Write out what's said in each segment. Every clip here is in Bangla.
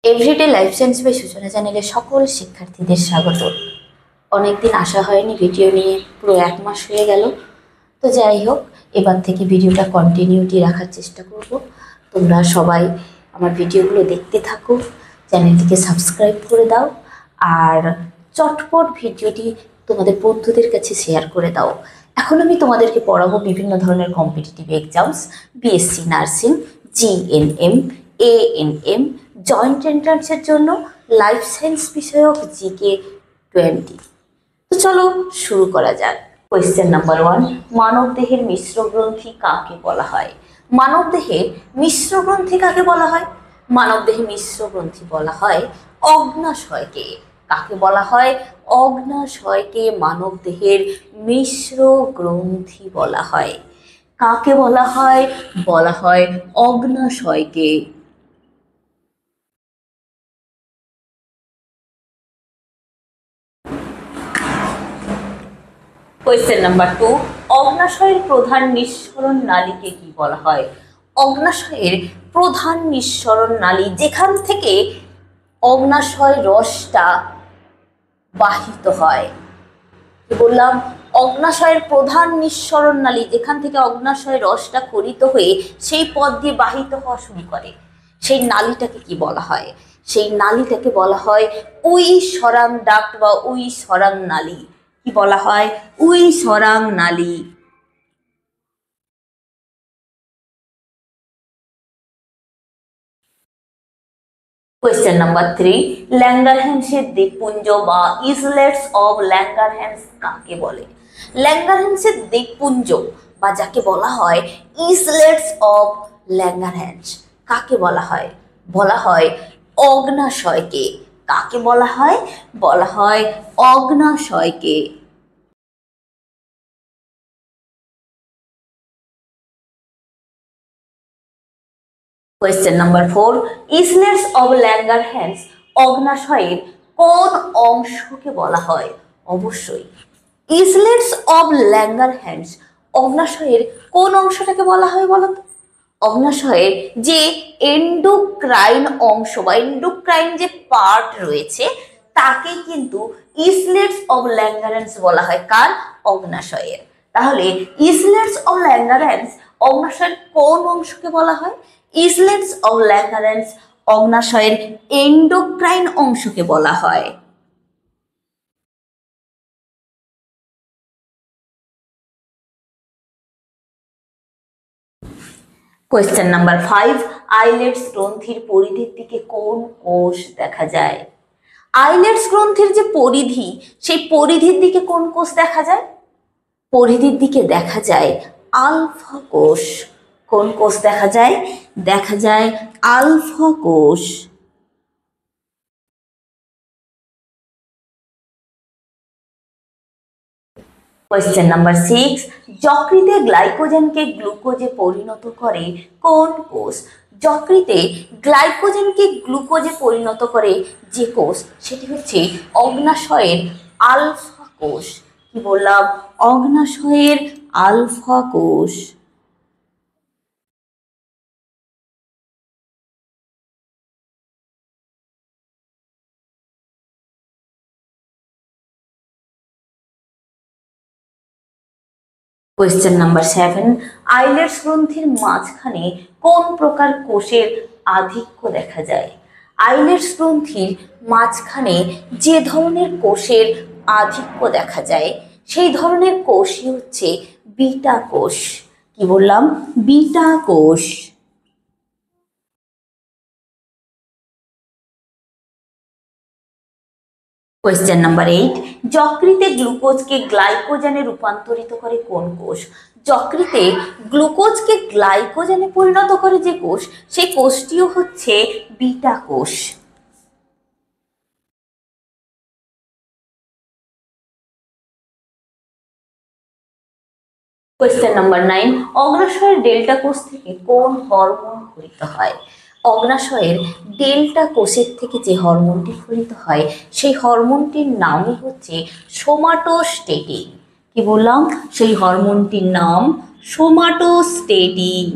এভরিডে লাইফ সায়েন্স বাই সূচনা চ্যানেলে সকল শিক্ষার্থীদের স্বাগত। অনেকদিন আসা হয়নি ভিডিও নিয়ে, পুরো 1 মাস হয়ে গেল। তো যাই হোক, এবার থেকে ভিডিওটা কন্টিনিউটি রাখার চেষ্টা করব। তোমরা সবাই আমার ভিডিওগুলো দেখতে থাকো, চ্যানেলটিকে সাবস্ক্রাইব করে দাও, আর চটপট ভিডিওটি তোমাদের বন্ধুদের কাছে শেয়ার করে দাও। এখন আমি তোমাদেরকে পড়াবো বিভিন্ন ধরনের competitive exams, BSc nursing, GNM, ANM, joint এন্ট্রান্সের জন্য লাইফ সায়েন্স বিষয়ক জিকে 20। তো চলো শুরু করা যাক। কোয়েশ্চেন নাম্বার 1, মানব দেহের মিশ্র গ্রন্থি কাকে বলা হয়? মানব দেহের মিশ্র গ্রন্থি কাকে বলা হয়? মানব দেহে মিশ্র গ্রন্থি বলা হয় অগ্নাশয়কে। কাকে বলা হয়? অগ্নাশয়কে মানব দেহের মিশ্র গ্রন্থি বলা হয়। কাকে বলা হয়? বলা হয় অগ্নাশয়কে। কোয়েশ্চেন নাম্বার 2, অগ্নাশয়ের প্রধান নিঃসরণ নালীকে কি বলা হয়? অগ্নাশয়ের প্রধান নিঃসরণ নালী, যেখান থেকে অগ্নাশয় রসটা বাহিত হয়। কি বললাম? অগ্নাশয়ের প্রধান নিঃসরণ নালী, যেখান থেকে অগ্নাশয় রসটা ক্ষরিত হয়ে সেই পথ দিয়ে বাহিত হওয়া শুরু করে, সেই নালীটাকে কি বলা হয়? সেই নালীটাকে বলা হয় উইসরাং ডাক্ট বা উইসরাং নালী। কি বলা হয়? উইসরাং নালী। কোয়েশ্চেন নাম্বার 3, ল্যাঙ্গারহ্যান্সের দ্বীপপুঞ্জ বা ইসলেটস অফ ল্যাঙ্গারহ্যান্স কাকে বলে? ল্যাঙ্গারহ্যান্সের দ্বীপপুঞ্জ বা যাকে বলা হয় ইসলেটস অফ ল্যাঙ্গারহ্যান্স কাকে বলা হয়? বলা হয় অগ্নাশয়কে। কাকে বলা হয়? বলা হয় অগ্নাশয়কে। কোয়েশ্চেন নাম্বার 4, ইসলেটস অব ল্যাঙ্গারহ্যান্স অগ্নাশয়ের কোন অংশকে বলা হয়? অবশ্যই ইসলেটস অব ল্যাঙ্গারহ্যান্স অগ্নাশয়ের কোন অংশটাকে বলা হয় বলো তো? অগ্নাশয়ের যে এন্ডোক্রাইন অংশ বা এন্ডোক্রাইন যে পার্ট রয়েছে তাকে কিন্তু ইসলেটস অব ল্যাঙ্গারহ্যান্স বলা হয়। কার? অগ্নাশয়ের। তাহলে ইসলেটস অব ল্যাঙ্গারহ্যান্স অগ্নাশয়ের কোন অংশকে বলা হয়? ইসলেটস অব ল্যাঙ্গারহ্যান্স অগ্নাশয়ের এন্ডোক্রাইন অংশকে বলা হয়। কোয়েশ্চেন নাম্বার 5, আইলেটস গ্রন্থির পরিধির দিকে কোন কোষ দেখা যায়? আইলেটস গ্রন্থির যে পরিধি, সেই পরিধির দিকে কোন কোষ দেখা যায়? পরিধির দিকে দেখা যায় আলফা কোষ। কোন কোষ দেখা যায়? দেখা যায় আলফা কোষ। কোয়েশ্চেন নাম্বার 6, যকৃতে গ্লাইকোজেনকে গ্লুকোজে পরিণত করে কোন কোষ? যকৃতে গ্লাইকোজেনকে গ্লুকোজে পরিণত করে যে কোষ, সেটি হচ্ছে অগ্নাশয়ের আলফা কোষ। কি বললাম? অগ্নাশয়ের আলফা কোষ। কোয়েশ্চেন নাম্বার 7, আইলেটস গ্রন্থির মাঝখানে কোন প্রকার কোষের আধিক্য দেখা যায়? আইলেটস গ্রন্থির মাঝখানে যে ধরনের কোষের আধিক্য দেখা যায় সেই ধরনের কোষই হচ্ছে বিটা কোষ। কি বললাম? বিটা কোষ। কোয়েশ্চেন নাম্বার 8, যকৃতে গ্লুকোজকে গ্লাইকোজেনে রূপান্তরিত করে কোন কোষ? যকৃতে গ্লুকোজকে গ্লাইকোজেনে পরিণত করে যে কোষ, সেই কোষটিও হচ্ছে বিটা কোষ। কোয়েশ্চেন নাম্বার 9, অগ্নাশয়ের ডেল্টা কোষ থেকে কোন হরমোন ক্ষরিত হয়? অগ্নাশয়ের ডেল্টা কোষের থেকে যে হরমোনটি ক্ষরিত হয় সেই হরমোনটির নামই হচ্ছে সোমাটোস্টেটিন। কি বললাম? সেই হরমোনটির নাম সোমাটোস্টেটিন।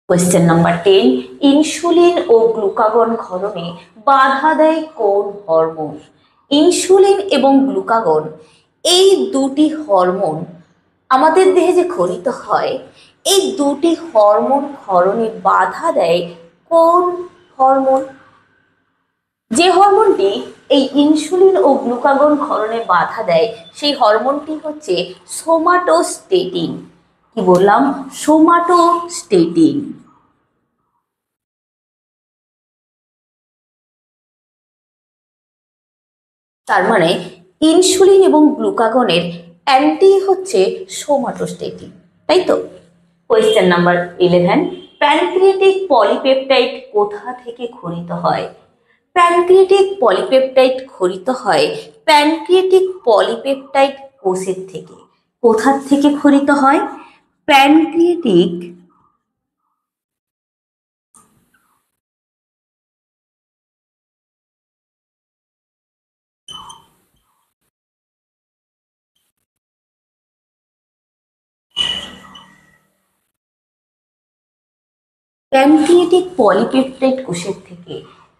কোয়েশ্চেন নাম্বার 10, ইনসুলিন ও গ্লুকাগন ক্ষরণে বাধা দেয় কোন হরমোন? ইনসুলিন এবং গ্লুকাগন এই দুটি হরমোন আমাদের দেহে যে ক্ষরিত হয়, এই দুটি হরমোন ক্ষরণে বাধা দেয় কোন হরমোন? যে হরমোনটি এই ইনসুলিন ও গ্লুকাগন ক্ষরণে বাধা দেয় সেই হরমোনটি হচ্ছে সোমাটোস্টেটিন। কি বললাম? সোমাটোস্টেটিন। তার মানে ইনসুলিন এবং গ্লুকাগনের অ্যান্টি হচ্ছে সোমাটোস্টেটিন, তাই তো? কোয়েশ্চেন নাম্বার 11, প্যানক্রিয়াটিক পলিপেপটাইড কোথা থেকে ক্ষরিত হয়? প্যানক্রিয়াটিক পলিপেপটাইড ক্ষরিত হয় প্যানক্রিয়াটিক পলিপেপটাইড কোষের থেকে। কোথা থেকে ক্ষরিত হয়? প্যানক্রিয়াটিক প্যানক্রিয়াটিক পলিপেপটাইড কোষের থেকে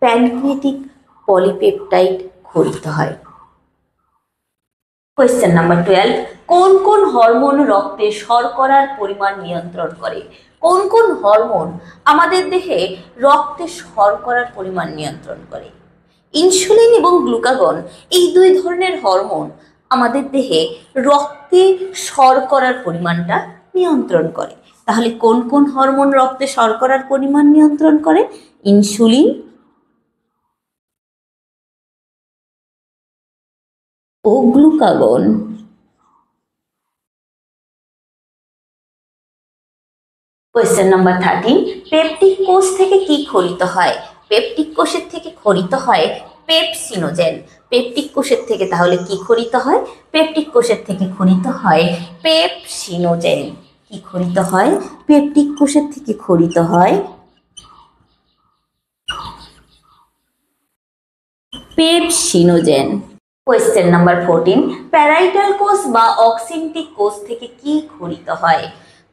প্যানক্রিয়াটিক পলিপেপটাইড ক্ষরিত হয়। কোয়েশ্চেন নাম্বার 12, কোন কোন হরমোন রক্তে শর্করার পরিমাণ নিয়ন্ত্রণ করে? কোন কোন হরমোন আমাদের দেহে রক্তে শর্করার পরিমাণ নিয়ন্ত্রণ করে? ইনসুলিন এবং গ্লুকাগন এই দুই ধরনের হরমোন আমাদের দেহে রক্তে শর্করার পরিমাণটা নিয়ন্ত্রণ করে। তাহলে কোন কোন হরমোন রক্তে শর্করার পরিমাণ নিয়ন্ত্রণ করে? ইনসুলিন ও গ্লুকাগন। কোয়েশ্চেন নাম্বার 13, পেপটিক কোষ থেকে কি ক্ষরিত হয়? পেপটিক কোষের থেকে ক্ষরিত হয় পেপসিনোজেন। পেপটিক কোষের থেকে তাহলে কি ক্ষরিত হয়? পেপটিক কোষের থেকে ক্ষরিত হয় পেপসিনোজেন। কি ক্ষরিত হয়? পেপটিক কোষের থেকে ক্ষরিত হয় পেপসিনোজেন। কোয়েশ্চেন নাম্বার 14, প্যারাইটাল কোষ বা অক্সিনটিক কোষ থেকে কি ক্ষরিত হয়?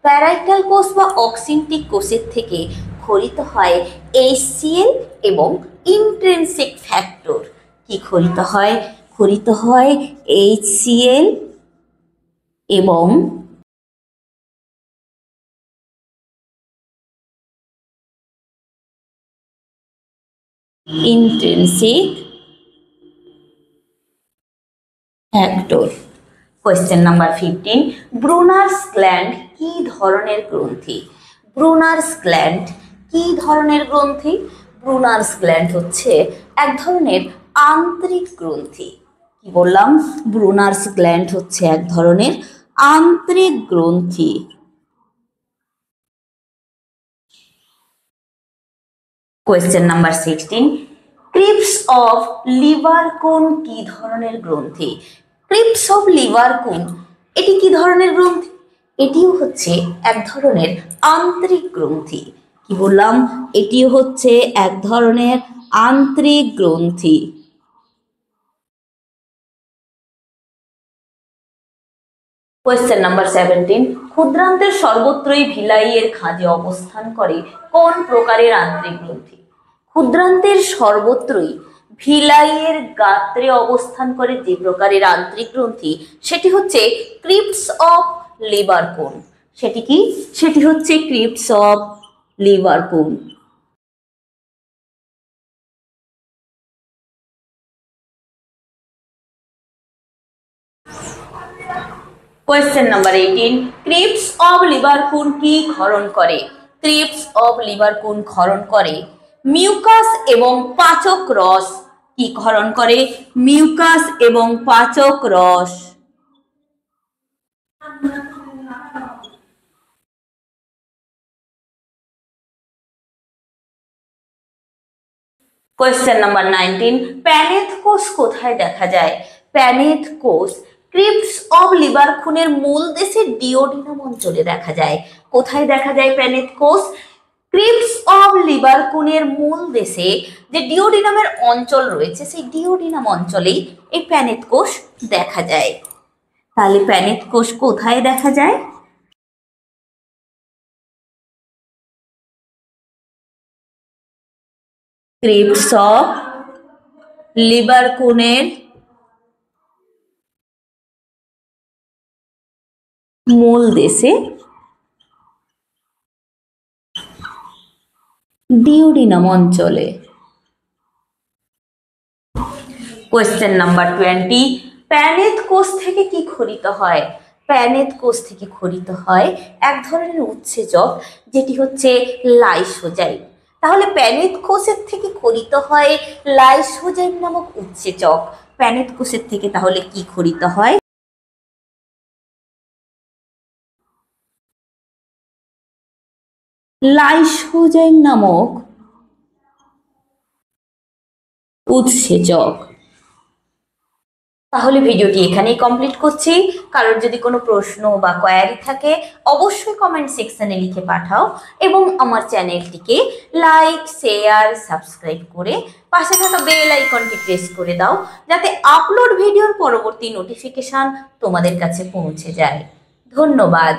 প্যারাইটাল কোষ বা অক্সিনটিক কোষের থেকে ক্ষরিত হয় HCl এবং ইন্ট্রিনসিক ফ্যাক্টর। কি ক্ষরিত হয়? ক্ষরিত হয় HCl এবং intrinsic factor. Question number 15, Brunner's gland কি ধরনের গ্রন্থি? ব্রুনার্স গ্ল্যান্ড কি ধরনের গ্রন্থি? ব্রুনার্স গ্ল্যান্ড হচ্ছে এক ধরনের আন্তরিক গ্রন্থি। কি বললাম? ব্রুনার্স গ্ল্যান্ড হচ্ছে এক ধরনের আন্তরিক গ্রন্থি। Question number 16, crypts of Lieberkuhn কি ধরনের গ্রন্থি? ক্রিপস অফ লিভার কোন এটি কি ধরনের গ্রন্থি? এটিও হচ্ছে এক ধরনের আন্তরিক গ্রন্থি। কি বললাম? এটিও হচ্ছে এক ধরনের আন্তরিক গ্রন্থি। কোয়েশ্চেন নাম্বার 17, ক্ষুদ্রান্তের সর্বত্রই ভিলাইয়ের খাঁজে অবস্থান করে কোন প্রকারের আন্তরিক গ্রন্থি? ক্ষুদ্রান্তের সর্বত্রই ভিলাইয়ের গাত্রে অবস্থান করে যে প্রকারের আন্তরিক গ্রন্থি সেটি হচ্ছে ক্রিপস অফ লিভার কোন। সেটি কি? সেটি হচ্ছে crypts of Lieberkuhn. Question number 18, crypts of Lieberkuhn কি ক্ষরণ করে? ক্রিপস অফ লিভার কোন ক্ষরণ করে মিউকাস এবং পাচক রস। কি ক্ষরণ করে? মিউকাস এবং পাচক রস। কোয়েশ্চেন নাম্বার 19, প্যানেথ কোষ কোথায় দেখা যায়? প্যানেথ কোষ ক্রিপস অফ লিভার খুনের মূল দেশে ডিওডিনাম অঞ্চলে দেখা যায়। কোথায় দেখা যায় প্যানেথ কোষ? ক্রিপস অফ লিভার খুনের মূল দেশে যে ডিওডিনামের অঞ্চল রয়েছে সেই ডিওডিনাম অঞ্চলেই এই প্যানেথ কোষ দেখা যায়। তাহলে প্যানেথ কোষ কোথায় দেখা যায়? ক্রিপ্টস অফ লিবারকুনের মূল দেশে ডিউডিনাম অঞ্চলে। কোয়েশ্চেন নাম্বার 20, প্যানেথ কোষ থেকে কি খরিত হয়? প্যানেথ কোষ থেকে খরিত হয় এক ধরনের উৎসেচক যেটি হচ্ছে লাইসোজাইম। তাহলে প্যানেথ কোষের থেকে খরিত হয় লাইসোজাইম নামক উৎসেচক। প্যানেথ কোষের থেকে তাহলে কি খরিত হয়? লাইসোজাইম নামক উৎসেচক। তাহলে ভিডিওটি এখানেই কমপ্লিট করছি। কারোর যদি কোনো প্রশ্ন বা কোয়ারি থাকে অবশ্যই কমেন্ট সেকশনে লিখে পাঠাও এবং আমার চ্যানেলটিকে লাইক, শেয়ার, সাবস্ক্রাইব করে পাশে থাকা বেল আইকনটি প্রেস করে দাও যাতে আপলোড ভিডিওর পরবর্তী নোটিফিকেশন তোমাদের কাছে পৌঁছে যায়। ধন্যবাদ।